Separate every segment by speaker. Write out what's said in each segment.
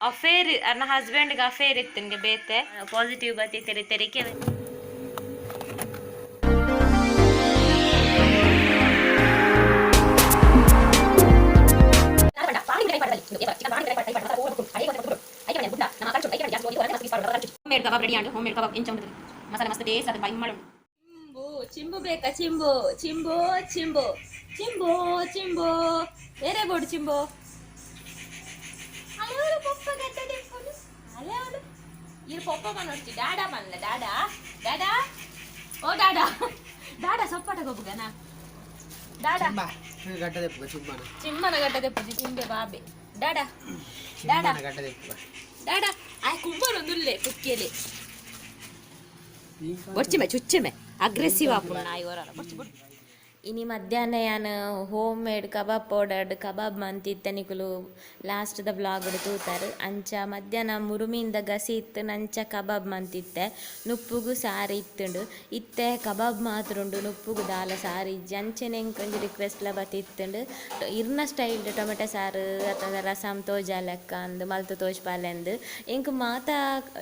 Speaker 1: Affair ನನ್ನ ಹಸ್ಬೆಂಡ್ಗೆ affair ಇತ್ತು ನಿಮಗೆ ಬೇತೆ ಪಾಸಿಟಿವ್ ಬತ್ತಿ ತೆರಿಗೆ home kebab ready ಆಂಡು home made ಕಬಾಬ್ ಇಂಚ ಉಂಟು ಮಸಾಲೆ ಮಸ್ತ್ ಟೇಸ್ಟ್ ಅದು ಬೈ ಮಾಡು ಚಿಂಬು ಬೇಕಾ ಚಿಂಬು ಚಿಂಬು ಚಿಂಬು ಚಿಂಬು ಚಿಂಬು ಬೇರೆ ಬೋರ್ಡು ಚಿಂಬು ಅಲ್ಲವರು ಪಪ್ಪ ಗಡ್ಡೆ ತೆಕ್ಕೊಂಡು ಅಲ್ಲವರು ಇರು ಪಪ್ಪ ಬಂದು ಡಾಡಾ ಬಂದ್ಲ ಡಾಡಾ ಡಾಡಾ ಓ ಡಾಡಾ ಡಾಡಾ ಸೊಪ್ಪಾಟ ಗೊಬ್ಬಗನ ಡಾಡಾ
Speaker 2: ಗಡ್ಡ ತೆಪ್ಪುಗ ಚಿಮ್ಮನ
Speaker 1: ಚಿಮ್ಮನ ಗಡ್ಡ ತೆಪ್ಪುಜಿ ಚಿಂಬೆ ಬಾಬೆ ಡಾಡಾ ಡಾಡಾ
Speaker 2: ಗಡ್ಡ ತೆಪ್ಪುಗ
Speaker 1: ಡಾಡಾ ಆ ಕುಂಬರೊಂದುಲ್ಲೆ ಕುಕ್ಕಿಯಲ್ಲಿ ಬೊಡ್ಚಿಮೆ ಚುಚ್ಚೆಮೆ ಅಗ್ರೆಸಿವ್ ಆಪುಣ ಇವರಲ್ಲ ಬೊಡ್ಚಿ ಬೊಡ್ಚಿ ಇನಿ ಮಧ್ಯಾಹ್ನ ಯಾನು homemade kebab powdered kebab ಮಂತಿತ್ತನಿಕುಲು ಲಾಸ್ಟ್ ದ ಬ್ಲಾಗ್ ತೂತಾರೆ ಅಂಚ ಮಧ್ಯಾಹ್ನ ಮುರುಮಿಯಿಂದ ಗಸಿ ಇತ್ತು ನಂಚ ಕಬಾಬ್ ಮಂತಿತ್ತೆ ನುಪ್ಪುಗು ಸಾರಿ ಇತ್ತುಂಡು ಇತ್ತೆ ಕಬಾಬ್ ಮಾತ್ರ ಉಂಡು ನುಪ್ಪುಗು ದಾಲ ಸಾರಿ ಇಜ್ಜಿ ಅಂಚೆನೆ ಕೊಂಚ ರಿಕ್ವೆಸ್ಟ್ಲ ಬತ್ತಿತ್ತುಂಡು ಇರ್ನ ಸ್ಟೈಲ್ ಟೊಮೆಟೊ ಸಾರು ಅಥವಾ ರಸಮ್ ತೋಜ ಲೆಕ್ಕ ಅಂದು ಮಲ್ತು ತೋಜ್ಪಾಲೆಂದು ಇಂಕ್ ಮಾತ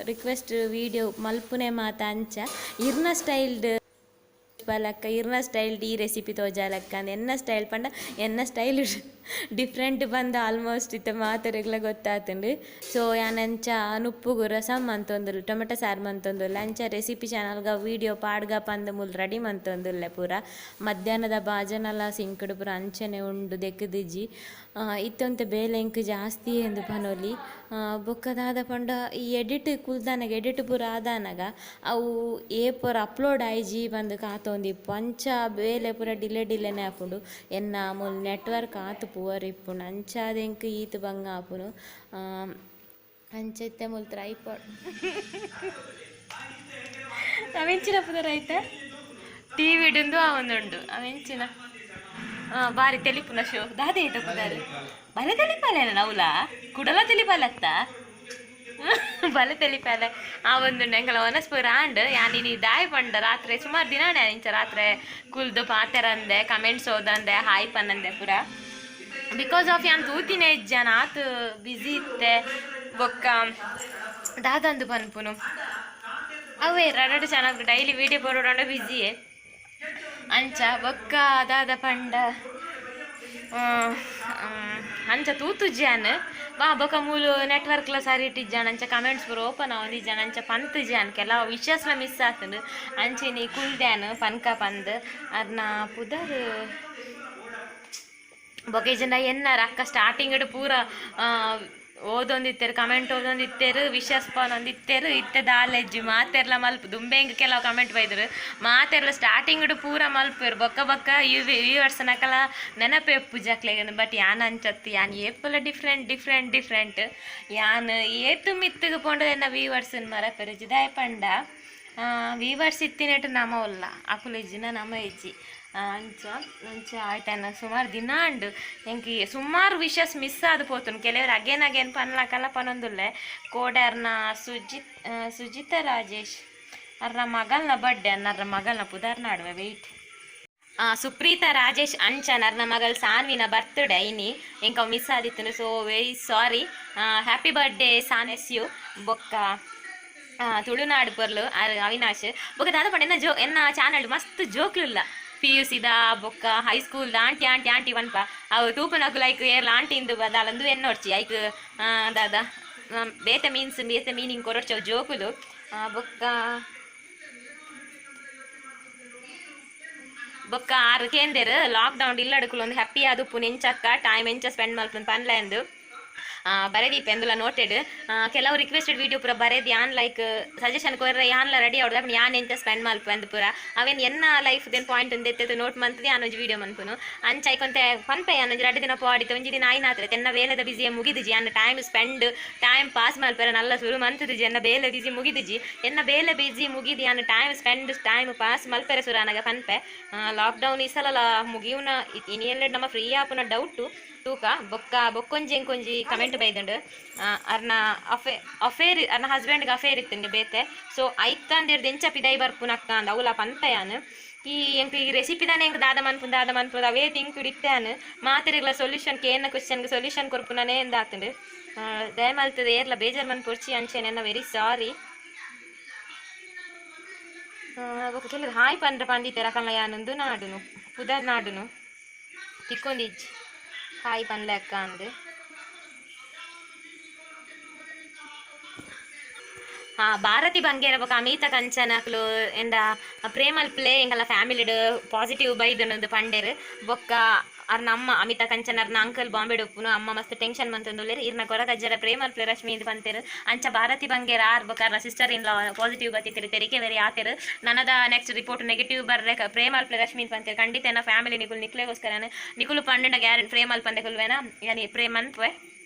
Speaker 1: ರಿಕ್ವೆಸ್ಟ್ ವೀಡಿಯೋ ಮಲ್ಪುನೆ ಮಾತ ಅಂಚ ಇರ್ನ ಸ್ಟೈಲ್ಡ್ ಲಕ್ಕ ಇರ್ನ ಸ್ಟೈಲ್ ಈ ರೆಸಿಪಿ ತೋಜಾಲಕ್ಕ ಅಂದ್ ಎನ್ನ ಸ್ಟೈಲ್ ಪಂಡ ಎನ್ನ ಸ್ಟೈಲ್ ಡಿಫ್ರೆಂಟ್ ಬಂದ ಆಲ್ಮೋಸ್ಟ್ ಇತ್ತ ಮಾತರೆಗ್ಲ ಗೊತ್ತಾತುಂಡು ಸೊ ಯಾನಂಚ ನುಪ್ಪುಗು ರಸಮ್ ಮಂತೊಂದುಲ್ಲೆ ಟೊಮೆಟೊ ಸಾರು ಮಂತೊಂದುಲ್ಲೆ ಅಂಚ ರೆಸಿಪಿ ಚಾನಲ್ಗ ವೀಡಿಯೋ ಪಾಡ್ಗ ಪಂದ್ ಮುಲ್ ರೆಡಿ ಮಂತೊಂದುಲ್ಲೆ ಪೂರ ಮಧ್ಯಾಹ್ನದ ಬಾಜನಲ ಸಿಂಕುಡು ಪೂರ ಅಂಚನೆ ಉಂಡು ದೆಕ್ಕದಿಜ್ಜಿ ಇತ್ತೊಂತೆ ಬೇಲೆ ಇಂಕ್ ಜಾಸ್ತಿ ಎಂದು ಪನೊಲಿ ಬೊಕ್ಕದಾದ ಪಂಡ ಈ ಎಡಿಟ್ ಕುಲ್ದಾನಗ ಎಡಿಟ್ ಪೂರ ಆದಾನಗ ಅವು ಏ ಪೂರ ಅಪ್ಲೋಡ್ ಆಯ್ಜಿ ಬಂದು ಕಾತೊಂದಿ ಪಂಚ ಬೇಲೆ ಪೂರ ಡಿಲೆನೆ ಆಪುಂಡು ಎನ್ನ ಮುಲ್ ನೆಟ್ವರ್ಕ್ ಆತು ಪೂವರ್ ಇಪ್ಪುಂಡು ಅಂಚಾದ ಎಂಕ್ ಈತ್ ಬಂಗ ಆಪುನು ಅಂಚೆತ್ತೆ ಮುಲ್ ಟ್ರೈಪಾಡ್ ಅವೆಂಚಿನ ಪುದರ ಆಯ್ತಾ ಟಿವಿ ಇಡುಂದು ಅವನುಂಡು ಅವೆಂಚಿನ ಬಾರಿ ತೆಲಿಪುನ ಶೋ ದಾದೆ ಐತ ಪುದಾರು ಬಲೆ ತೆಲಿಪಾಲೇನ ನವುಲ ಕುಡಲ ತೆಲಿಪಾಲತ್ತ ಬಲೆ ತೆಲಿಪಾಲೆ ಆ ಒಂದು ಎಂಕಲ ಒನಸ್ಪುರ ಆಂಡ್ ಯಾನಿ ದಾಯ ಪಂಡ ರಾತ್ರಿ ಸುಮಾರು ದಿನ ಇಂಚ ರಾತ್ರಿ ಕುಲ್ದು ಪಾತೆರಂದೆ ಕಮೆಂಟ್ಸ್ ಓದಂದೆ ಹಾಯ್ ಪನ್ನಂದೆ ಪುರ ಬಿಕಾಸ್ ಆಫ್ ಯಾನ್ ತೂತಿನ ಜನ ಆತು ಬಿಸಿ ಇತ್ತೆ ಬೊಕ್ಕ ದಾದಂದು ಪನ್ಪುನು ಅವೇ ರಡಡು ಚೆನ್ನಾಗಿ ಡೈಲಿ ವೀಡಿಯೋ ಬರೋಡ ಬಿಸಿಯೇ ಅಂಚ ಬೊಕ್ಕ ದಾದ ಪಂಡ ಅಂಚ ತೂತುಜ್ಜಾನ್ ಬಾ ಬೊಕ ಮೂಲು ನೆಟ್ವರ್ಕ್ಲ ಸರಿ ಇಟ್ಟಿಜ್ಜಾನ್ ಅಂಚ ಕಮೆಂಟ್ಸ್ ಪೂರ ಓಪನ್ ಆವೊಂದಿಜ್ಜಾನ್ ಅಂಚ ಪಂತುಜ್ಜಾನ್ ಕೆಲವು ವಿಷಯಸ್ಲ ಮಿಸ್ ಆತುಂಡು ಅಂಚಿನಿ ಕುಲ್ದ್ಯಾನ್ ಪನ್ಕ ಪಂದ್ ಅದ್ನ ಪುದರ್ ಬೊಕ ಜನ ಎನ್ನಾರ ಅಕ್ಕ ಸ್ಟಾರ್ಟಿಂಗ್ ಪೂರ ಓದೊಂದಿತ್ತೇರು ಕಮೆಂಟ್ ಓದೊಂದಿತ್ತೇರು ವಿಶ್ವಾಸಪನೊಂದಿತ್ತೇರು ಇತ್ತೆ ದಾಲೆಜ್ಜಿ ಮಾತೆರ್ಲ ಮಲ್ಪು ದುಂಬೆಂಗ್ ಕೆಲವು ಕಮೆಂಟ್ ಬೈದರು ಮಾತೆರ್ಲ ಸ್ಟಾರ್ಟಿಂಗ್ ಪೂರ ಮಲ್ಪೇರು ಬೊಕ್ಕ ಬೊಕ್ಕ ವ್ಯೂವರ್ಸ್ ನಕಲ ನೆನಪು ಎಪ್ಪು ಜಕ್ಲೆಗನ್ ಬಟ್ ಯಾನ್ ಅಂಚತ್ತಿ ಯಾನ್ ಏಪಲ ಡಿಫ್ರೆಂಟ್ ಯಾನ್ ಏತು ಮಿತ್ತುಗು ಪೋಂಡು ಎನ್ನ ವ್ಯೂವರ್ಸನ್ ಮರಪೆರು ಜಿದಾಯ ಪಂಡ ವ್ಯೂವರ್ಸ್ ಇತ್ತಿನೆಟ್ಟು ನಮ ಒಲ್ಲ ಅಕುಲೆಜ್ಜಿನ ನಮ ಎಜ್ಜಿ ಅಂಚ ಆಯ್ತಾನ ಸುಮಾರು ದಿನ ಅಂಡು ಎಂಕಿ ಸುಮಾರು ವಿಷಯಸ್ ಮಿಸ್ ಆದು ಪೋತುನು ಕೆಲವರು ಅಗೇನ್ ಪನ್ಲಕಲ್ಲ ಪನೊಂದುಲ್ಲೆ ಕೋಡರ್ನ ಸುಜಿತ ರಾಜೇಶ್ ಅರ್ನ ಮಗಲ್ನ ಬರ್ಡೇ ಅನ್ನರ್ನ ಮಗಲ್ನ ಪುದರ್ನಾಡುವೆ ವೆಯ್ಟ್ ಸುಪ್ರೀತಾ ರಾಜೇಶ್ ಅಂಚನ್ ಅರ್ನ ಮಗಲ್ ಸಾನ್ವಿನ ಬರ್ತ್ಡೇ ಇನಿ ಎಂಕ ಮಿಸ್ ಆದಿತ್ತು so very sorry happy birthday ಸಾನೆಸ್ ಯು ಬೊಕ್ಕ ತುಳುನಾಡು ಪೊರ್ಲು ಅವಿನಾಶ್ ಬೊಕ್ಕ ದಾದ ಪಂಡ ಎನ್ನ ಚಾನಲ್ ಮಸ್ತ್ ಜೋಕ್ಲುಲ್ಲ PUC ಬೊಕ್ಕ ಹೈಸ್ಕೂಲ್ ಆಂಟಿ ವನ್ಪ ಅವು ತೂಪನಕು ಲೈಕ್ ಏರ್ಲ ಆಂಟಿಂದು ಬದಾಲಂದು ಎನ್ನೋಡ್ಚಿ ಐಕ್ ದಾದ ಬೇತೆ ಮೀನಿಂಗ್ ಕೊರೊಡ್ಚವು ಜೋಕುಲು ಬೊಕ್ಕ ಆರು ಕೇಂದ್ರ ಲಾಕ್ಡೌನ್ ಇಲ್ಲಡಕುಲು ಒಂದು ಹ್ಯಾಪಿ ಆದು ಪುನೆಂಚಕ್ಕ ಟೈಮ್ ಎಂಚ ಸ್ಪೆಂಡ್ ಮಲ್ಪುನ್ ಪನ್ಲ ಎಂದು ಬರೆದೀಪ ಎಂದುಲ ನೋಟೆಡ್ ಕೆಲವು ರಿಕ್ವೆಸ್ಟೆಡ್ ವೀಡಿಯೋ ಪೂರ ಬರೆದಿ ಯಾನ್ ಲೈಕ್ ಸಜೆಷನ್ ಕೊರ್ರೆ ಯಾನ್ಲ ರೆಡಿ ಆವ್ದು ಅಪ್ಪ ಯಾನ್ ಎಂತ ಸ್ಪೆಂಡ್ ಮಲ್ಪ ಅಂದ್ ಪೂರ ಅವೇನು ಎನ್ನ ಲೈಫ್ ದೆನ್ ಪಾಯಿಂಟ್ ಅಂದೆತ್ತೆ ನೋಟ್ ಮಂತ್ದಿ ಯಾನೊಂಜಿ ವೀಡಿಯೋ ಮನ್ಪುನು ಅಂಚ ಐಕೊಂತೆ ಪನ್ಪೆ ಯಾನೊಂಜಿ 2 ದಿನ ಪಾಡಿತ್ತು ಒಂಜಿ ದಿನ ಆಯ್ನಾತ್ರೆ ಎನ್ನ ಬೇಲೆದ ಬಿಸಿಯೇ ಮುಗಿದಿಜಿ ಅನ್ನ ಟೈಮ್ ಪಾಸ್ ಮಲ್ಪರ ನಲ್ಲ ಶುರು ಮಂತದಿಜಿ ಎನ್ನ ಬೇಲೆ ಬಿಸಿ ಮುಗಿದಿಜಿ ಎನ್ನ ಬೇಲೆ ಬಿಸಿ ಮುಗಿದಿ ಯಾನ ಟೈಮ್ ಪಾಸ್ ಮಲ್ಪರೆ ಸುರಾನಾಗ ಪನ್ಪೆ ಲಾಕ್ಡೌನ್ ಈ ಸಲ ಮುಗಿಯುನ ಇನಿಯೆಲ್ಲ ನಮ್ಮ ಫ್ರೀ ಆಪುನ ಡೌಟು ತೂಕ ಬೊಕ್ಕೊಂಜಿ ಕಮೆಂಟ್ ಬೈದುಂಡು ಅರ್ನ ಅಫೇರ್ ಅರ್ನ ಹಸ್ಬೆಂಡ್ಗೆ ಅಫೇರ್ ಇತ್ತಂಗೆ ಬೇತೆ ಸೊ ಐತಂದಿರ್ದು ಎಂಚ ಪಿದೈ ಬರ್ಪುನಕ್ಕ ಅಂದ ಅವಲ ಪಂತಯಾನ್ ಎಂಕ್ ಈ ರೆಸಿಪಿ ತಾನೇ ಎಂಕ್ ದಾದ ಮನ್ಪುಂಡು ಅವೇ ತಿಂಕುಡು ಇತ್ತೇನು ಮಾತೆರೆಗ್ಲ ಸೊಲ್ಯೂಷನ್ ಏನ ಕ್ವಶನ್ಗೆ ಸೊಲ್ಯೂಷನ್ ಕೊರ್ಪುನಾನೇ ಎಂದಾತುಂಡು ದಯಮಲ್ತದ ಏರ್ಲ ಬೇಜಾರು ಮನ್ ಪೊರ್ಚಿ ಅಂಚೆನ ವೆರಿ ಸಾರಿ ಕೆಲವು ಹಾಯ್ ಪಂಡ್ರೆ ಪಂಡಿತೆ ರಕಲ್ಲ ಯಾನೊಂದು ನಾಡುನು ಪುದರ್ ನಾಡುನು ತಿಕ್ಕೊಂದಿಜ್ಜಿ ಹಾಯ್ ಪನ್ಲೆ ಅಕ್ಕ ಅಂದು ಭಾರತಿ ಬಂಗೇರ ಬೊಕ ಅಮಿತ ಕಂಚನಕ್ಲು ಎಂದ ಪ್ರೇಮಲ್ ಪ್ಲೇ ಎಂಕಲ್ಲ ಫ್ಯಾಮಿಲಿಡ್ ಪಾಸಿಟಿವ್ ಬೈದನೊಂದು ಪಂಡೆರ್ ಬೊಕ್ಕ ಅರ್ನ ಅಮ್ಮ ಅಮಿತ ಕಂಚನ್ ಅರ್ನ ಅಂಕಲ್ ಬಾಂಬೆಡ್ ಉಪ್ಪುನು ಅಮ್ಮ ಮಸ್ತ್ ಟೆನ್ಷನ್ ಮಂತೊಂದುಲ್ಲೆರ್ ಇರ್ನ ಕೊರಗಜ್ಜರ ಪ್ರೇಮಲ್ ಪ್ಲೇ ರಶ್ಮಿ ಇದು ಪಂತೆರ್ ಅಂಚ ಭಾರತಿ ಬಂಗೇರ ಆರ್ ಬೊಕ ಅರ್ನ ಸಿಸ್ಟರ್ ಇನ್ ಲಾ ಪಾಸಿಟಿವ್ ಬತ್ತಿತ್ತೆರ್ ತೆರಿಗೆ ವೆರಿ ಆತೆರ್ ನನದ ನೆಕ್ಸ್ಟ್ ರಿಪೋರ್ಟ್ ನೆಗೆಟಿವ್ ಬರ್ರೆ ಪ್ರೇಮಲ್ ಪ್ಲೇ ರಶ್ಮಿ ಪಂತೆರ್ ಖಂಡಿತ ಎನ್ನ ಫ್ಯಾಮಿಲಿ ನಿಕುಲು ನಿಕ್ಲೆಗೋಸ್ಕರ ನಿಕುಲು ಪಂಡ ಗ್ಯಾರಂಟಿ ಪ್ರೇಮಲ್ ಪಂದೆ ಕುಲ್ವೇನ ಯಾನಿ ಪ್ರೇಮನ್ಪೆ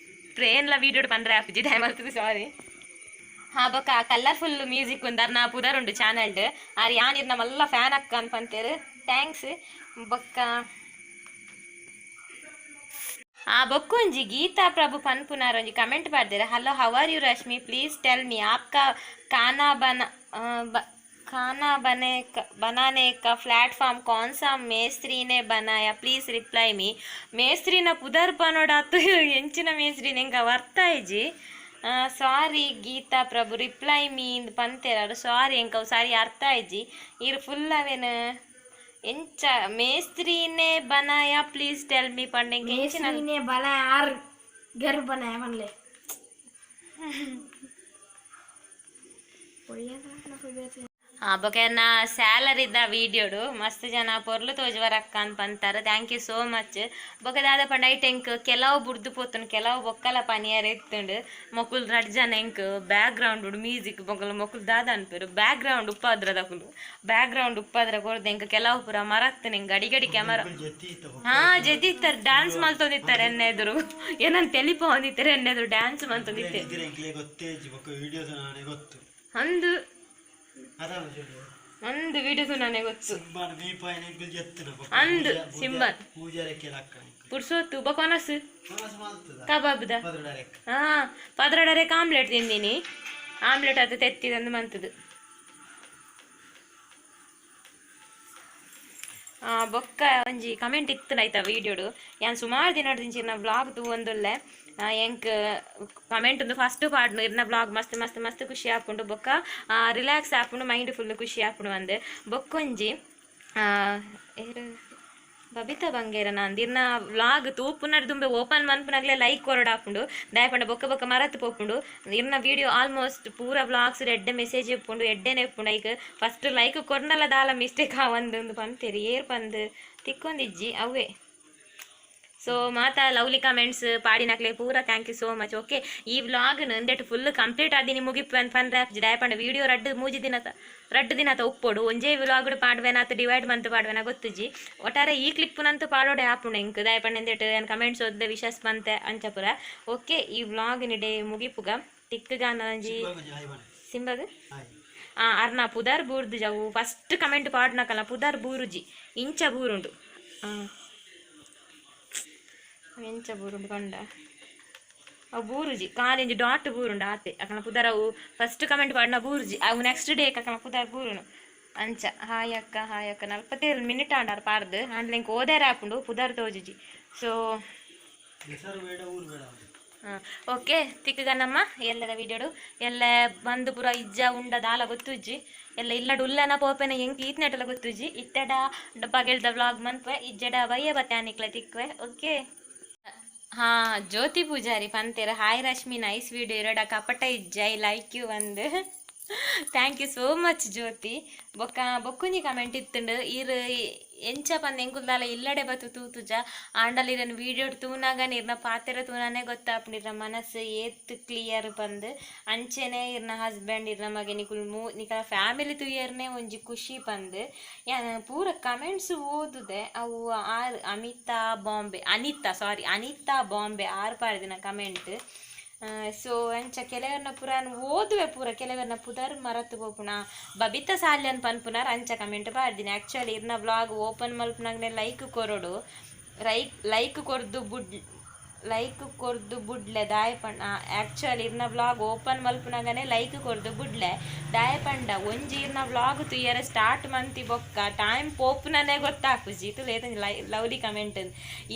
Speaker 1: ಪ್ರೇನ್ಲ ವೀಡಿಯೋ ಪಂದ್ರೆ ಆಪಿಜಿ ದಯಮಲ್ತದು ಸಾರಿ ಬೊಕ ಕಲರ್ಫುಲ್ ಮ್ಯೂಸಿಕ್ ಒಂದರ್ನ ಪುದರ್ ಉಂಡು ಚಾನಲ್ಡ್ ಆರ್ ಯಾನಿರ್ನ ಮಲ್ಲ ಫ್ಯಾನ್ ಅಕ್ಕ ಅನ್ಪಂತೇರು ಥ್ಯಾಂಕ್ಸ್ ಬೊಕ್ಕ ಬೊಕ್ಕೊಂಜಿ ಗೀತಾ ಪ್ರಭು ಪನ್ಪುನಾರ್ ಒಂಜಿ ಕಮೆಂಟ್ ಪಾಡ್ದೇರ hello how are you Rashmi please tell me ಆಪ್ಕಾ खाना बनाने का प्लेटफॉर्म कौन सा मेस्त्री ने बनाया प्लीज रिप्लाई मी मेस्त्री न पुदर पनोडात ಎಂಚಿನ ಮೇಸ್ತ್ರಿ ನೆಂಗ ವರ್ತಾಯ್ಜಿ ಸಾರಿ ಗೀತಾ ಪ್ರಭು ರಿಪ್ಲೈ ಮೀ ಪಂತೆರಾರು ಸಾರಿ ಎಂಕವು ಸಾರಿ ಅರ್ಥ ಆಯ್ಜಿ ಇರು ಫುಲ್ ಅವೇನು ಎಂಚ ಮೇಸ್ತ್ರಿನೇ बनाया प्लीज टेल मी पंडे
Speaker 3: मेस्त्रीने बनाया और घर बनाया मनले
Speaker 1: ಬೊಕೆರ್ನ ಸ್ಯಾಲರಿದ ವೀಡಿಯೋಡು ಮಸ್ತ್ ಜನ ಪೊರ್ಲು ತೋಜುವರಕ್ಕ ಅಂತ ಪಂತಾರ ಥ್ಯಾಂಕ್ ಯು ಸೋ ಮಚ್ ಬೊಕ ದಾದ ಪಂಡ ಐಟ್ ಎಂಕ್ ಕೆಲವು ಬುಡ್ದು ಪೋತುಂಡು ಕೆಲವು ಬೊಕ್ಕಲ ಪನಿಯರ್ ಎತ್ತುಂಡು ಮೊಕುಲ್ ರಡ್ ಜನ ಎಂಕ್ ಬ್ಯಾಕ್ ಗ್ರೌಂಡ್ ಮ್ಯೂಸಿಕ್ ಬೊಕಲ್ ಮೊಕುಲ್ ದಾದ ಅನ್ಪೇರು ಬ್ಯಾಕ್ ಗ್ರೌಂಡ್ ಉಪ್ಪಾದ್ರ ದಕುಲು ಬ್ಯಾಕ್ ಗ್ರೌಂಡ್ ಉಪ್ಪಾದ್ರ ಕೊರ್ದು ಎಂಕ್ ಕೆಲವು ಪುರ ಮರತ್ತು ನಿಂಗೆ ಗಡಿ ಕ್ಯಾಮರಾ ಜೆದಿತ್ತಾರೆ ಡ್ಯಾನ್ಸ್ ಮಲ್ತೊಂದಿತ್ತಾರೆ ಎನ್ನೆದುರು ಏನಂತ ತೆಲಿಪ ಹೊಂದಿತ್ತಾರೆ ಎನ್ನೆದುರು ಡ್ಯಾನ್ಸ್ ಮಲ್ತೊಂದಿತ್ತೆ ಒಂದು ವಿಡಿಯೋ ನನಗೆ ಗೊತ್ತು ಅಂದು ಸಿಂಬನ್ ಪುರ್ಸೊತ್ತು ಬಕೊನಸ್ ಕಬಾಬ್ದ ಪದ್ರಡರೆಕ್ ಆಮ್ಲೆಟ್ ತಿಂದಿನಿ ಆಮ್ಲೆಟ್ ಅದು ತೆತ್ತಿದಂದು ಮಂತದು ಬೊಕ್ಕ ಒಂಜಿ ಕಮೆಂಟ್ ಇತ್ತನಾಯ್ತಾ ವೀಡಿಯೋಡು ಯಾನ್ ಸುಮಾರು ದಿನ ದಿಂಚಿನ ಬ್ಲಾಗ್ ತೂವೊಂದುಲ್ಲೆ ಎಂಕ್ ಕಮೆಂಟ್ ಒಂದು ಫಸ್ಟ್ ಪಾಡ್ನು ಇರ್ನ ಬ್ಲಾಗ್ ಮಸ್ತ್ ಮಸ್ತ್ ಮಸ್ತ್ ಖುಷಿ ಆಪುಂಡು ಬೊಕ್ಕ ರಿಲ್ಯಾಕ್ಸ್ ಆಪುಂಡು ಮೈಂಡ್ ಫುಲ್ ಖುಷಿ ಆಪುಂಡು ಅಂದೆ ಬೊಕ್ಕೊಂಜಿ ಬಬಿತಾ ಬಂಗೇರ ನಂದು ಇರ್ನ ವ್ಲಾಗ್ ತೂಪುನರ್ ದುಂಬೆ ಓಪನ್ ಮನ್ಪುನಾಗ್ಲೇ ಲೈಕ್ ಕೊರಡಾಪುಂಡು ದಯಪಂಡ ಬೊಕ್ಕ ಬೊಕ್ಕ ಮರತ್ತು ಪೋಪುಂಡು ಇರ್ನ ವಿಡಿಯೋ ಆಲ್ಮೋಸ್ಟ್ ಪೂರ ವ್ಲಾಗ್ಸ್ ಎಡ್ಡೆ ಮೆಸೇಜ್ ಇಪ್ಪುಂಡು ಎಡ್ಡೆನೆ ಇಪ್ಪುಂಡು ಐಕ್ ಫಸ್ಟ್ ಲೈಕ್ ಕೊರ್ನಲ್ಲ ದಾಲ ಮಿಸ್ಟೇಕ್ ಒಂದು ಪಂತೇರಿ ಏರ್ ಪಂದು ತಿಕ್ಕೊಂದಿಜ್ಜಿ ಅವೇ ಸೊ ಮಾತಾ ಲವ್ಲಿ ಕಮೆಂಟ್ಸ್ ಪಾಡಿನಕ್ಲೆ ಪೂರ thank you so much okay ಈ ವ್ಲಾಗ್ನ ಎಂದೆಟ್ಟು ಫುಲ್ ಕಂಪ್ಲೀಟ್ ಆದಿನಿ ಮುಗಿಪ್ಪು ಪಂದ್ರೆ ದಯಪಂಡ ವಿಡಿಯೋ ರಡ್ಡು ದಿನ ಉಪ್ಪೋಡು ಒಂಜೇ ವ್ಲಾಗ್ಡು ಪಾಡ್ವೇನಾತ ಡಿವೈಡ್ ಮಂತ್ ಪಾಡ್ವೇನ ಗೊತ್ತುಜಿ ಒಟ್ಟಾರೆ ಈ ಕ್ಲಿಪ್ಪುನಂತೂ ಪಾಡೋಡೆ ಆಪುಂಡು ಎಂಕ್ ದಯಪಂಡ ಎಂದೆಟ್ಟು ಏನು ಕಮೆಂಟ್ಸ್ ಓದ್ದೆ ವಿಶಸ್ ಬಂತೆ ಅಂಚಪುರ ಓಕೆ ಈ ವ್ಲಾಗಿನ ಡೇ ಮುಗಿಪುಗ ತಿಕ್ಕಗಾನಂಜಿ ಸಿಂಬಗ್ ಅರ್ನ ಪುದರ್ ಬೂರ್ದು ಜವು ಫಸ್ಟ್ ಕಮೆಂಟ್ ಪಾಡ್ನಕಲ್ಲ ಪುದರ್ ಬೂರುಜಿ ಇಂಚ ಬೂರುಂಡು ಎಂಚ ಬೂರುಂಡು ಕಂಡ ಅವು ಬೂರುಜಿ ಕಾಲಿಂಜಿ ಡಾಟ್ ಬೂರುಂಡು ಆತೆ ಅಕನ ಪುದರ್ ಅವು ಫಸ್ಟ್ ಕಮೆಂಟ್ ಪಾಡ್ನ ಬೂರುಜಿ ಅವು ನೆಕ್ಸ್ಟ್ ಡೇ ಅಕನ ಪುದರ್ ಬೂರುನು ಅಂಚ ಹಾಯ್ ಅಕ್ಕ 42 ಮಿನಿಟ್ ಆಂಡಾರ ಪಾಡ್ದು ಅಂಡ್ಲ ಇಂಕ ಓದೇರ ಆಪುಂಡು ಪುದರ್ ತೋಜುಜಿ ಸೊ ಓಕೆ ತಿಕ್ಕಗನಮ್ಮ ಎಲ್ಲದ ವಿಡಿಯೋಡು ಎಲ್ಲ ಬಂದು ಪುರ ಇಜ್ಜ ಉಂಡ ದಾಲ ಗೊತ್ತುಜ್ಜಿ ಎಲ್ಲ ಇಲ್ಲಡು ಉಲ್ಲನ ಪೋಪೆನ ಹೆಂಗೆ ಈತ್ನೆಟೆಲ್ಲ ಗೊತ್ತುಜ್ಜಿ ಇತ್ತೆಡ ಬಗೆಳ್ದ ವ್ಲಾಗ್ ಮನ್ಪೆ ಇಜ್ಜೆಡ ಬಯ್ಯ ಬತ್ತಾನಿಕ್ಲೆ ತಿಕ್ವೆ ಓಕೆ ಜ್ಯೋತಿ ಪೂಜಾರಿ ಪಂತೆರ ಹಾಯ್ ರಶ್ಮಿ ನೈಸ್ ವಿಡಿಯೋ ಇರೋಡ ಕಪಟ ಇಜ್ಜ ಐ ಲೈಕ್ ಯು ಒಂದು thank you so much Jyoti ಬೊಕ್ಕುಂಜಿ ಕಮೆಂಟ್ ಇತ್ತುಂಡು ಇರು ಎಂಚ ಪಂದ್ ಎಂಕುಲ್ದಾಲ ಇಲ್ಲಡೆ ಬತ್ತು ತೂತುಜ ಆಂಡಲ್ ಇರನ್ ವೀಡಿಯೋ ತೂನಾಗ ಇರ್ನ ಪಾತೆರ ತೂನಾನೆ ಗೊತ್ತಾಪುಂಡು ಇರ್ನ ಮನಸ್ಸು ಏತ್ ಕ್ಲಿಯರ್ ಬಂದು ಅಂಚೆನೆ ಇರ್ನ ಹಸ್ಬೆಂಡ್ ಇರ್ನ ಮಗೆ ನಿಕಲ ಫ್ಯಾಮಿಲಿ ತೂಯರ್ನೆ ಒಂಜಿ ಖುಷಿ ಬಂದು ಪೂರ ಕಮೆಂಟ್ಸ್ ಓದುದೆ ಅವು ಅನಿತಾ ಬಾಂಬೆ ಆರು ಪಾರ್ದಿನ ಕಮೆಂಟ್ ಸೊ ಅಂಚ ಕೆಲವರ್ನ ಪುರಾನ್ ಓದುವೆ ಪೂರ ಕೆಲವರ್ನ ಪುದರ್ ಮರತ್ತು ಪೋಪುನ ಬಬಿತಾ ಸಾಲ್ಯನ್ ಪನ್ಪುನಾರ್ ಅಂಚ ಕಮೆಂಟ್ ಪಾಡ್ದಿನಿ ಆ್ಯಕ್ಚುಲಿ ಇರ್ನ ವ್ಲಾಗ್ ಓಪನ್ ಮಲ್ಪನಾಗ್ನೆ ಲೈಕ್ ಕೊರೋಡು ಲೈಕ್ ಕೊರ್ದು ಲೈಕ್ ಕೊರ್ದು ಬುಡ್ಲೆ ದಾಯಪಂಡ ಆ್ಯಕ್ಚುಲಿ ಇರ್ನ ವ್ಲಾಗ್ ಓಪನ್ ಮಲ್ಪನಾಗನೇ ಲೈಕ್ ಕೊರ್ದು ಬುಡ್ಲೆ ದಾಯಪಂಡ ಒಂಜಿ ಇರ್ನ ವ್ಲಾಗ್ ತುಯ್ಯರೆ ಸ್ಟಾರ್ಟ್ ಮಂತಿ ಬೊಕ್ಕ ಟೈಮ್ ಪೋಪ್ನನೇ ಗೊತ್ತಾಪುಜಿ ಇದು ಲೇತ ಲವ್ಲಿ ಕಮೆಂಟ್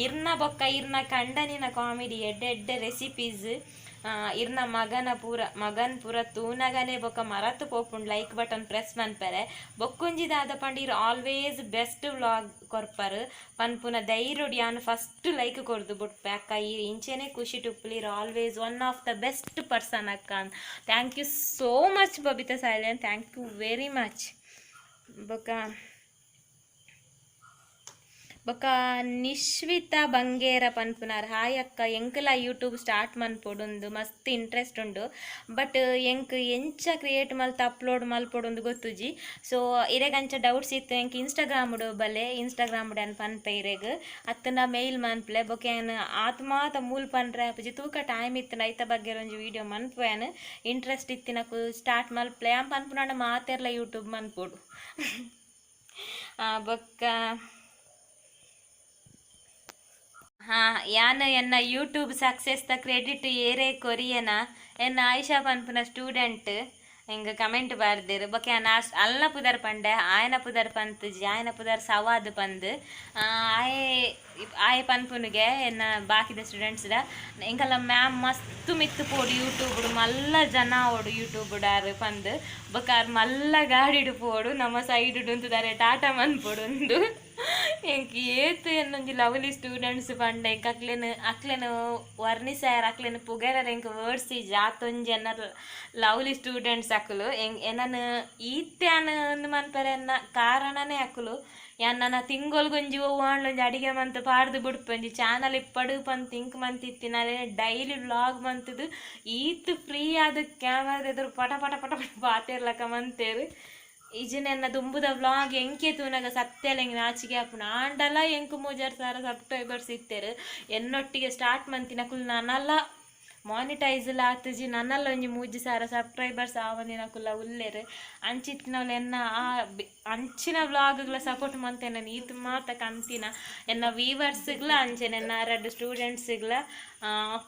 Speaker 1: ಇರ್ನ ಬೊಕ್ಕ ಇರ್ನ ಕಂಡನಿನ ಕಾಮಿಡಿ ಎಡ್ಡೆ ರೆಸಿಪೀಸ್ ಇರ್ನ ಮಗನ್ ಪೂರ ತೂನಗನೆ ಬೊಕ್ಕ ಮರತು ಪೋಪುಂಡು ಲೈಕ್ ಬಟನ್ ಪ್ರೆಸ್ ಮನ್ಪೆರೆ ಬೊಕ್ಕೊಂಜಿದಾದ ಪಂಡ ಇರ್ ಆಲ್ವೇಸ್ ಬೆಸ್ಟ್ ವ್ಲಾಗ್ ಕೊರ್ಪರ್ ಪನ್ಪುನ ಧೈರ್ಯಡ್ ಯಾನ್ ಫಸ್ಟ್ ಲೈಕ್ ಕೊರ್ದು ಬುಟ್ಪೆ ಅಕ್ಕ ಈ ಇಂಚೆನೆ ಖುಷಿ ಟುಪ್ಪುಲಿ ಇರ್ always one of the best person ಅಕ್ಕ thank you so much Babita ಸೈಲೆನ್ ಥ್ಯಾಂಕ್ ಯು ವೆರಿ ಮಚ್ ಬೊಕ ನಿಶ್ವಿತಾ ಬಂಗೇರ ಪನ್ಪುನಾರ್ ಹಾಯ್ ಅಕ್ಕ ಎಂಕಲ ಯೂಟ್ಯೂಬ್ ಸ್ಟಾರ್ಟ್ ಮನ್ಪೊಡುಂದು ಮಸ್ತ್ ಇಂಟ್ರೆಸ್ಟ್ ಉಂಡು ಬಟ್ ಎಂಕ್ ಎಂಚ ಕ್ರಿಯೇಟ್ ಮಲ್ತ ಅಪ್ಲೋಡ್ ಮಲ್ಪೊಡುಂದು ಗೊತ್ತುಜಿ ಸೊ ಇರೆಗಂಚ ಡೌಟ್ಸ್ ಇತ್ತು ಎಂಕ್ ಇನ್ಸ್ಟಾಗ್ರಾಮ್ಡು ಬಲೆ ಇನ್ಸ್ಟಾಗ್ರಾಮ್ಡು ಅನ್ ಪನ್ಪೆ ಇರೆಗ್ ಅತ್ತನ ಮೇಲ್ ಮನ್ಪ್ಲೆ ಬೊಕ ಏನ್ ಆತ್ಮಾತ ಮೂಲ್ ಪನ್ರೆ ಅಪ್ಪಜಿ ತೂಕ ಟೈಮ್ ಇತ್ತು ಐತ ಬಗ್ಗೆ ಒಂಜಿ ವಿಡಿಯೋ ಮನ್ಪುಯನ್ ಇಂಟ್ರೆಸ್ಟ್ ಇತ್ತಿನಕು ಸ್ಟಾರ್ಟ್ ಮಲ್ಪ್ಲೆ ಅನ್ ಪನ್ಪುನಾಂಡ ಮಾತೆರ್ಲ ಯೂಟ್ಯೂಬ್ ಮನ್ಪೊಡು ಬೊಕ್ಕ ಯಾನ್ ಎನ್ನ ಯೂಟ್ಯೂಬ್ ಸಕ್ಸೆಸ್ ದ ಕ್ರೆಡಿಟ್ ಏರೇ ಕೊರಿಯನ ಎನ್ನ ಆಯಿಷಾ ಪನ್ಪುನ ಸ್ಟೂಡೆಂಟ್ ಹಿಂಗೆ ಕಮೆಂಟ್ ಬರ್ದಿರು ಬೊಕ್ಕ ಯಾನ್ ಅಲ್ನ ಪುದರ್ ಪಂಡೆ ಆಯನ ಪುದರ್ ಪಂತುಜಿ ಆಯನ ಪುದರ್ ಸವಾದ್ ಪಂದ್ ಆಯೆ ಪನ್ಪುನಿಗೆ ಎನ್ನ ಬಾಕಿದ ಸ್ಟೂಡೆಂಟ್ಸ್ಡ ಎಂಕಲ್ಲ ಮ್ಯಾಮ್ ಮಸ್ತ್ ಮಿತ್ತು ಪೋಡು ಯೂಟ್ಯೂಬ್ಡು ಮಲ್ಲ ಜನ ಓಡು ಯೂಟ್ಯೂಬ್ಡಾರು ಪಂದ್ ಬೊಕ್ಕ ಮಲ್ಲ ಗಾಡಿಡು ಪೋಡು ನಮ್ಮ ಸೈಡ್ ಉಂತುದಾರೆ ಟಾಟಾ ಮನ್ಪೊಡು ಎಂಕ್ ಏತು ಎನ್ನೊಂಜಿ ಲವ್ಲಿ ಸ್ಟೂಡೆಂಟ್ಸ್ ಪಂಡ ಎಂಕ್ ಅಕ್ಲೆನು ವರ್ಣಿಸ್ಯಾರ ಅಕ್ಲೆನು ಪುಗೇರರ್ ಎಂಕ್ ವರ್ಡ್ಸ್ ಜಾತೊಂಜಿ ಎನ್ನ ಲವ್ಲಿ ಸ್ಟೂಡೆಂಟ್ಸ್ ಅಕ್ಕಲು ಎನ್ನನು ಈತ್ಯಾನ ಮನ್ಪರೆ ಎನ್ನ ಕಾರಣನೇ ಅಕ್ಕಲು ನನ್ನ ತಿಂಗೊಲ್ಗೊಂಜಿ ಓವಾಂಡ್ಲೊಂಜಿ ಅಡಿಗೆ ಮಂತ್ ಪಾಡ್ದು ಬಿಡ್ಪೊಂಜಿ ಚಾನಲ್ ಇಪ್ಪಡು ಪಂದ್ ತಿಂಕ್ ಮಂತಿತ್ತಿನ ಡೈಲಿ ವ್ಲಾಗ್ ಮಂತದು ಈತ್ ಫ್ರೀ ಆದ ಕ್ಯಾಮರಾದ ಎದುರು ಪಟ ಪಟ ಪಟ ಪಟ ಪಾತೆರ್ಲಕ ಮಂತೇರು ಇಜನೆನ್ನ ದುಂಬುದ ವ್ಲಾಗ್ ಎಂಕೆ ತೂನಗ ಸತ್ಯಲ್ಲ ಎಂಗೆ ನಾಚಿಗೆ ಹಾಪುನ ಆಂಡಲ ಎಂಕು 3000 ಸಬ್ಸ್ಕ್ರೈಬರ್ಸ್ ಇತ್ತೇರು ಎನ್ನೊಟ್ಟಿಗೆ ಸ್ಟಾರ್ಟ್ ಮಂತಿನ ಕುಲ್ ನನ್ನಲ್ಲ ಮಾನಿಟೈಸಲ್ ಆತಜಿ ನನ್ನಲ್ಲ ಒಂಜಿ 3000 ಸಬ್ಸ್ಕ್ರೈಬರ್ಸ್ ಆವನಿನ ಕುಲ್ಲ ಉಲ್ಲೇರು ಅಂಚಿತ್ತಿನವ್ಲು ಎನ್ನ ಅಂಚಿನ ವ್ಲಾಗ್ಗಳ ಸಪೋರ್ಟ್ ಮಂತೇನೆ ಈತ್ ಮಾತ ಕಂತಿನ ಎನ್ನ ವೀವರ್ಸ್ಗಳ ಅಂಚೆನೆ ಎನ್ನ 2 ಸ್ಟೂಡೆಂಟ್ಸ್ಗಳ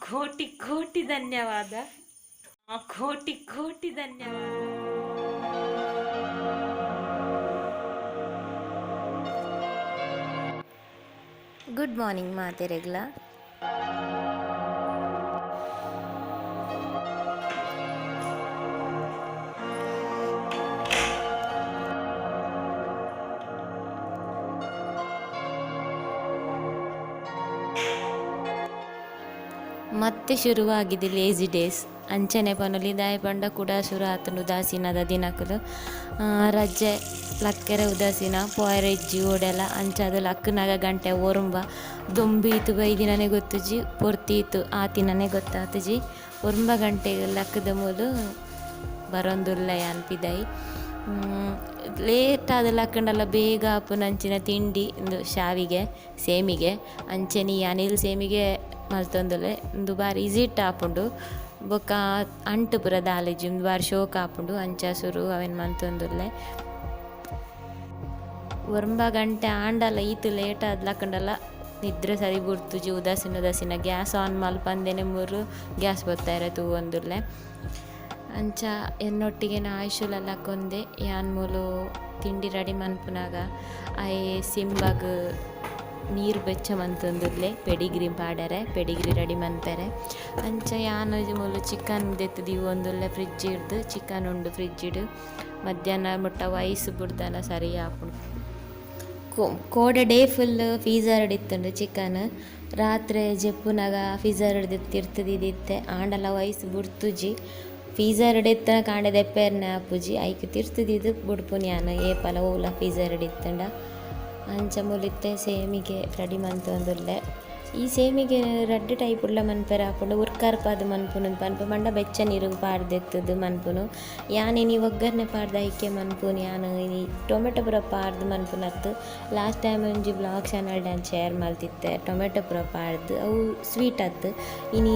Speaker 1: ಕೋಟಿ ಕೋಟಿ ಧನ್ಯವಾದ ಕೋಟಿ ಧನ್ಯವಾದ. ಗುಡ್ ಮಾರ್ನಿಂಗ್ ಮಾತೆರೆಗ್ಲ ಮತ್ತೆ ಶುರುವಾಗಿದೆ ಲೇಜಿ ಡೇಸ್ ಅಂಚನೆ ಪನೊಲಿ ದಾಯ ಪಂಡ ಕೂಡ ಶುರು ಆತನು ಉದಾಸೀನದ ದಿನಕಲು ರಜೆ ಲಕ್ಕೆರೆ ಉದಾಸೀನ ಪೋಯರೆಜ್ಜಿ ಓಡೆಲ್ಲ ಅಂಚಾದು ಲಕ್ಕನಾಗ ಗಂಟೆ ಓರುಂಬ ದೊಂಬೀತು ಬೈದಿನನೇ ಗೊತ್ತುಜಿ ಪೊರ್ತೀತು ಆತಿನನೇ ಗೊತ್ತಾತುಜಿ ಒರ್ಂಬ ಗಂಟೆಗೆ ಲಕ್ಕದ ಮೂಲು ಬರೊಂದುಲ್ಲ ಅನ್ಪಿದೈ ಲೇಟ್ ಆದ ಲಕ್ಕಂಡಲ್ಲ ಬೇಗ ಆಪುನಂಚಿನ ತಿಂಡಿ ಒಂದು ಶಾವಿಗೆ ಸೇಮಿಗೆ ಅಂಚೆನಿ ಅನಿಲ್ ಸೇಮಿಗೆ ಮಲ್ತೊಂದುಲ್ಲೆ ಒಂದು ಬಾರಿ ಈಸಿಟ್ ಆಪುಂಡು ಬೊಕ್ಕ ಅಂಟು ಪುರ ದಾಲೆಜಿ ಒಂದು ಬಾರಿ ಶೋಕ್ ಆಪುಂಡು ಅಂಚಾಸುರು ಅವೇನು ಮಂತೊಂದುಲ್ಲೆ ಒರ್ಂಬ ಗಂಟೆ ಆಂಡಲ್ಲ ಈತು ಲೇಟ್ ಆದ ಲಕ್ಕಂಡಲ್ಲ ನಿದ್ರೆ ಸರಿ ಬಿಡ್ತುಜಿ ಉದಾಸೀನ ಗ್ಯಾಸ್ ಆನ್ ಮಲ್ಪಂದೇನೆ ಮೂರು ಗ್ಯಾಸ್ ಬರ್ತಾರೆ ತೂವೊಂದುಲ್ಲೆ ಅಂಚ ಎನ್ನೊಟ್ಟಿಗೆ ಆಯುಷುಲೆಲ್ಲ ಕೊಂದೆ ಯಾನ್ ಮೂಲು ತಿಂಡಿ ರೆಡಿ ಮನ್ಪುನಾಗ ಆಯೆ ಸಿಂಬಗ್ ನೀರು ಬೆಚ್ಚ ಮಂತೊಂದುಲ್ಲೆ ಪೆಡಿಗ್ರಿ ಪಾಡ್ಯಾರೆ ಪೆಡಿಗ್ರಿ ರೆಡಿ ಮನ್ಪೆರೆ ಅಂಚ ಯಾನು ಮೂಲು ಚಿಕನ್ ದೆತ್ತುದಿವು ಒಂದುಲ್ಲೆ ಫ್ರಿಜ್ ಇಡ್ದು ಚಿಕನ್ ಉಂಡು ಫ್ರಿಜ್ ಇಡು ಮಧ್ಯಾಹ್ನ ಮುಟ್ಟ ವಯಸ್ಸು ಬಿಡ್ದಾನ ಸರಿ ಆಪುಂಡು ಕೋಡೆ ಡೇ ಫುಲ್ ಫೀಸರ್ ಇತ್ತುಂಡು ಚಿಕನ್ ರಾತ್ರಿ ಜೆಪ್ಪುನಾಗ ಫೀಸರ್ ತಿರ್ತದಿದ್ದಿತ್ತೆ ಆಂಡಲ ವಯಸ್ಸು ಬಿಡ್ತುಜಿ ಫೀಸರ್ ಎತ್ತನ ಕಾಂಡೆ ದೆಪ್ಪೆರ್ನೆ ಆಪುಜಿ ಐಕ್ ತಿರ್ತದಿದ್ದು ಬುಡ್ಪುನಿ ಯಾನು ಏಪಲ ಓಲ ಫೀಸರ್ ಇತ್ತಂಡ ಅಂಚ ಮುಲಿತ್ತೆ ಸೇಮಿಗೆ ರೆಡಿ ಮಂತೊಂದುಲ್ಲೆ ಈ ಸೇಮಿಗೆ ರಡ್ಡ್ ಟೈಪ್ ಉಳ್ಳ ಮನ್ಪೆರ ಆಪುಂಡು ಉರ್ಕರ್ಪಾದು ಮನ್ಪುನು ಪನ್ಪು ಮಂಡ ಬೆಚ್ಚ ನೀರು ಪಾಡ್ದೆತ್ತದು ಮನ್ಪುನು ಯಾನ್ ಇನಿ ಒಗ್ಗರ್ನೆ ಪಾಡ್ದ ಐಕೆ ಮನ್ಪುನು ಯಾನು ಇನಿ ಟೊಮೆಟೊ ಪುರ ಪಾಡ್ದು ಮನ್ಪುನತ್ತು ಲಾಸ್ಟ್ ಟೈಮ್ ಒಂಜಿ ಬ್ಲಾಗ್ ಚಾನಲ್ ಡ್ಯಾನ್ ಶೇರ್ ಮಲ್ತಿತ್ತೆ ಟೊಮೆಟೊ ಪುರ ಪಾಡ್ದು ಅವು ಸ್ವೀಟ್ ಅತ್ತು ಇನಿ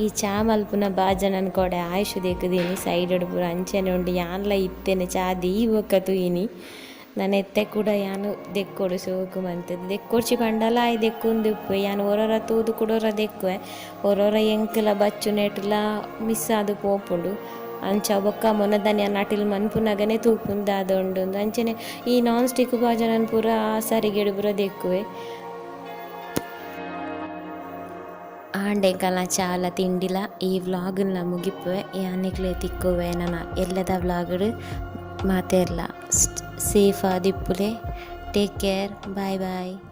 Speaker 1: ಈ ಚಾ ಮಲ್ಪುನ ಬಾಜನನ್ ಕೊಡೆ ಆಯುಷು ದೇಕುದೀನಿ ಸೈಡ್ ಪೂರ ಅಂಚನೆ ಉಂಡು ಯಾನ್ಲ ಇತ್ತೇನೆ ಚಾ ದೀ ಬೊಕ್ಕ ತುಯಿನಿ ನಾನು ಎತ್ತೆ ಕೂಡ ಯಾನು ದೆಕ್ಕೊಡು ಸೋಕು ಮಂತದ್ದು ದೆಕ್ಕೊಡ್ಚಿ ಪಂಡಲ ಆಯ್ ದೆಕ್ಕೊಂದು ಉಪ್ಪು ಯಾನು ಹೊರರ ತೂದು ಕೊಡೋರ ದೆಕ್ಕುವೆ ಹೊರರ ಎಂಕಲ ಬಚ್ಚು ನೆಟ್ಲ ಮಿಸ್ ಆದು ಪೋಪುಂಡು ಅಂಚ ಬೊಕ್ಕ ಮೊನದನಿ ಆ ನಟಿಲ್ ಮನ್ಪುನಗನೆ ತೂಪುಂದಾದೊಂಡು ಅಂಚನೆ ಈ ನಾನ್ ಸ್ಟಿಕ್ ಬಾಜನನ್ ಪೂರ ಸರಿಗೆಡು ಪೂರ ದೆಕ್ಕುವೆ ಆಂಡೆಗಲ ಚಾಲ ತಿಂಡಿಲ ಈ ವ್ಲಾಗ್ನ ಮುಗಿಪುವೆ ಯಾನಿಕ್ಲೆ ತಿಕ್ಕುವೆ ನನ್ನ ಎಲ್ಲದ ವ್ಲಾಗ್ ಮಾತೆರ್ಲ ಸೇಫ್ ಆದಿಪ್ಪುಲೆ ಟೇಕ್ ಕೇರ್ ಬಾಯ್ ಬಾಯ್.